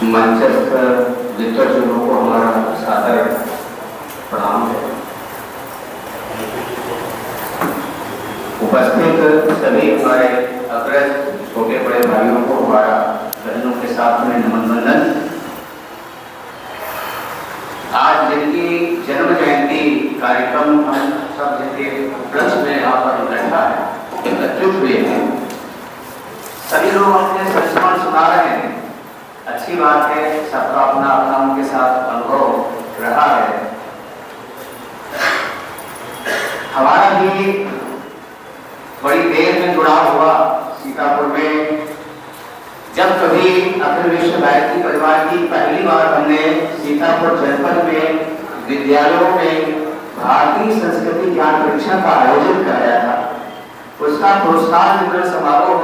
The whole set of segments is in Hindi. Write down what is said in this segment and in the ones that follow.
मंचस्थ विद्वजनों को हमारा सादर प्रणाम है। उपस्थित सभी हमारे अग्रज छोटे बड़े भाइयों को हमारा बहनों के साथ में नमन वंदन। आज जिनकी जन्म जयंती कार्यक्रम हम सब जिनके उपलक्ष्य में यहाँ पर इकट्ठा है, एकत्रित हुए हैं, सभी लोग अपने संस्मरण सुना रहे हैं। अच्छी बात है, सबका अपना अपना उनके साथ अनुभव रहा है। हमारा भी बड़ी देर में जुड़ाव हुआ सीतापुर में, जब कभी अखिल विश्व गायत्री परिवार की पहली बार हमने सीतापुर जनपद में विद्यालयों में भारतीय संस्कृति ज्ञान परीक्षा का आयोजन कराया था। उसका पुरस्कार वितरण समारोह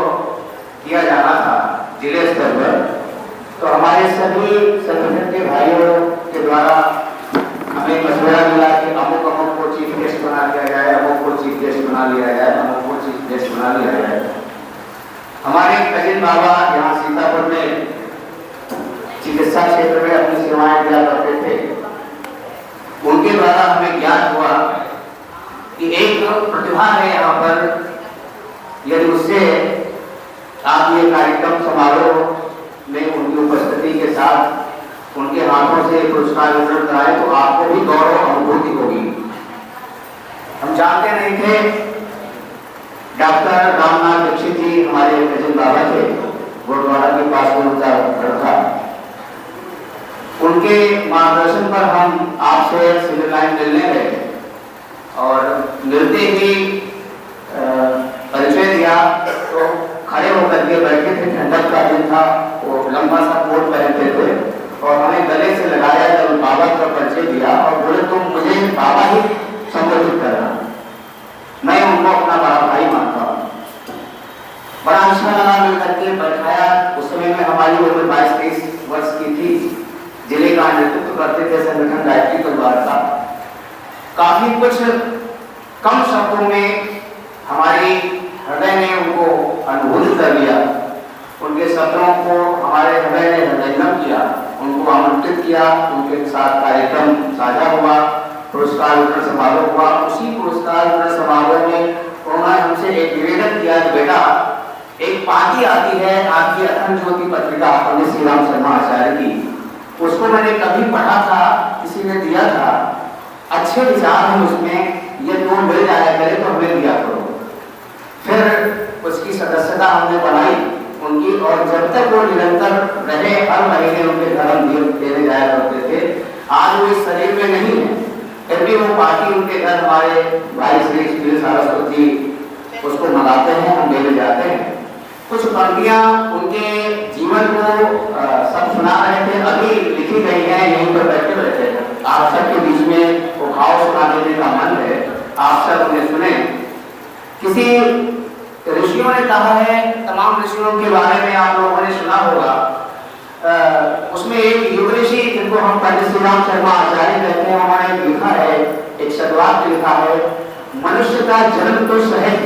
किया जाना था जिले स्तर पर। तो हमारे सभी संगठन के भाइयों के द्वारा हमें मशवरा मिला कि अमुक अमुक को चीफ गेस्ट बना लिया जाए, अमुक को चीफ गेस्ट बना लिया जाए, अमुक को चीफ गेस्ट बना लिया जाए। हमारे कजिन बाबा यहाँ सीतापुर में चिकित्सा क्षेत्र में अपनी सेवाएं दिया करते थे। उनके द्वारा हमें ज्ञात हुआ कि एक प्रतिभा है यहाँ पर, यदि उससे आप ये कार्यक्रम समारोह में उनकी उपस्थिति के साथ उनके हाथों से पुरस्कार वितरण कराए तो आपको भी गौरव अनुभूति होगी। हम जानते नहीं थे, डॉक्टर रामनाथ दीक्षित जी हमारे कजिन बाबा थे, गुरुद्वारा के पास में उनका घर था। उनके मार्गदर्शन पर हम आपसे सिविल लाइन मिलने गए और मिलते ही परिचय दिया तो खड़े होकर के बैठे थे। ठंडक का दिन था, वो लंबा सा कोट पहनते थे और हमें गले से लगाया जब बाबा का परिचय दिया और बोले तुम मुझे बाबा ही संबोधित करना। मैं उनको अपना बड़ा भाई मानता हूँ। बड़ा अच्छा लगा, मिल करके बैठाया। उस समय में हमारी उम्र 22-23 वर्ष की थी। जिले का नेतृत्व करते थे संगठन गायत्री परिवार का। काफी कुछ कम शब्दों में हमारी हृदय ने उनको अनुभूत कर लिया। उनके शब्दों को हमारे हृदय ने हृदयंगम किया, उनको आमंत्रित किया, उनके साथ कार्यक्रम साझा हुआ, पुरस्कार वितरण समारोह हुआ। उसी पुरस्कार वितरण समारोह में उन्होंने हमसे एक निवेदन किया कि बेटा एक पार्टी आती है आपकी अखंड ज्योति पत्रिका पंडित श्री राम शर्मा आचार्य की, उसको मैंने कभी पढ़ा था, किसी ने दिया था, अच्छे विचार हैं उसमें, ये तो मिल जाया करे तो हमें दिया करो। फिर उसकी सदस्यता हमने बनाई उनकी, और जब तक वो निरंतर रहे, हर महीने उनके घर हम देने जाया करते थे। आज वो इस शरीर में नहीं है, फिर भी वो पार्टी उनके घर हमारे भाई श्री सरस्वती उसको मंगाते हैं, हम देने जाते हैं। कुछ पंक्तियां उनके जीवन को सब सुना रहे थे, अभी लिखी गई है, यहीं पर बैठे बैठे आप सबके बीच में वो भाव सुना देने का मन है, आप सब उन्हें सुने। किसी ऋषियों ने कहा है, तमाम ऋषियों के बारे में आप लोगों ने सुना होगा, उसमें एक युग ऋषि जिनको हम पंडित श्री राम शर्मा आचार्य कहते हैं, उन्होंने लिखा है, एक शतवाक्य लिखा है, मनुष्य का जन्म तो सहज,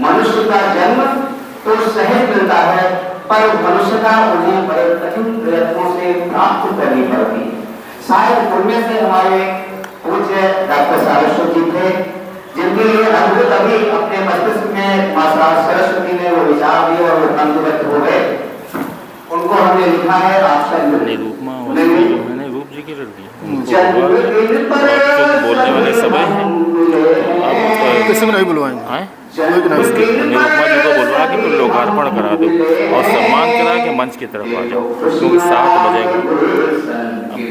मनुष्य का जन्म तो सहज मिलता है, पर मनुष्य का उन्हें बड़े कठिन प्रयत्नों से प्राप्त करनी पड़ती। शायद उनमें से हमारे पूज्य डॉक्टर सारस्वत जी थे, जिनके लिए अद्भुत अभी अपने मस्तिष्क में माता सरस्वती ने वो विचार दिए और वो तंदुरुस्त हो गए। उनको हमने लिखा है, आप सब मैंने रूप जी की लड़की बोलने वाले सब हैं, किसी में नहीं बुलवाएंगे, निरुपमा जी को बोलवा कि तुम लोकार्पण करा दो और सम्मान करा के मंच की तरफ आ जाओ, क्योंकि 7 बजेगा।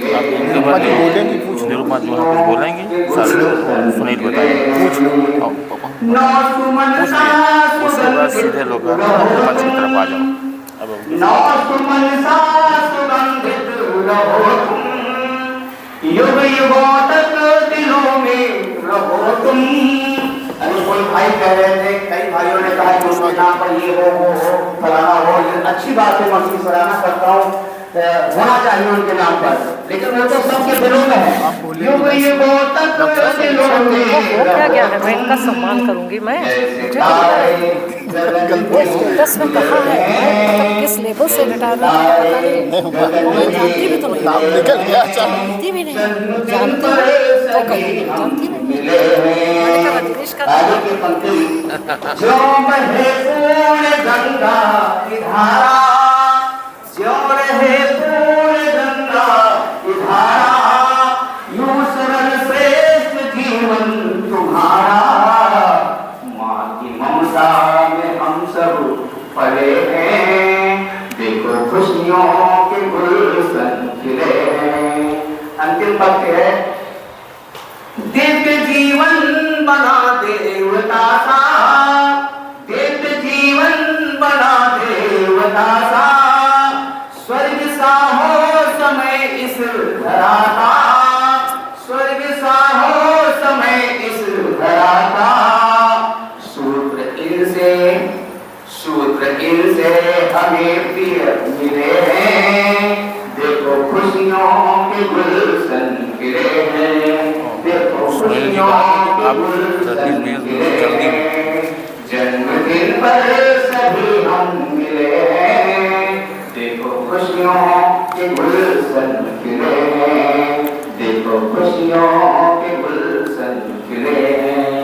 आप इनके बाद निरुपमा जी वहाँ कुछ बोलेंगे, सुनील बताएंगे, पूछ लिया, उसके बाद सीधे लोकार्पण मंच की तरफ आ जाओ। अब अरे कोई भाई कह रहे थे, कई भाइयों ने कहा कि उसके नाम पर ये हो फलाना हो, ये अच्छी बात है, मैं उसकी सराहना करता हूँ। होना चाहिए उनके नाम पर, लेकिन वो तो सबके दिलों में है। युग युगों तक दिलों में हो क्या है, मैं इनका सम्मान करूंगी। मैं स्टेटस में कहा है, मतलब किस लेवल से रिटायरमेंट जानती भी तो नहीं, जानती भी नहीं, जानती तो कहीं जानती नहीं। रजनीश का जो बहे पूर्ण गंगा की धारा, जो रहे पूर्ण गंगा की धारा, यूं सरल श्रेष्ठ जीवन तुम्हारा। माँ की ममता में हम सब पले हैं, देखो खुशियों के गुलशन खिले हैं। अंतिम पक्ष है, दिव्य जीवन बना देवता सा, दिव्य जीवन बना देवता सा, स्वर्ग सा हो समय इस धरा का, स्वर्ग सा हो समय इस धरा का। सूत्र इनसे हमें प्रिय मिले हैं, देखो खुशियों के गुलशन खिले हैं, देखो खुशियों के गुलशन खिले हैं। जन्मदिन पर सभी हम मिले हैं, देखो खुशियों के गुलशन खिले हैं, देखो खुशियों के गुलशन खिले हैं।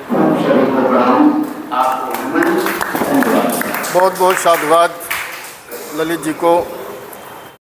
सभी को प्रणाम। आपको धन्यवाद। बहुत बहुत साधुवाद ललित जी को।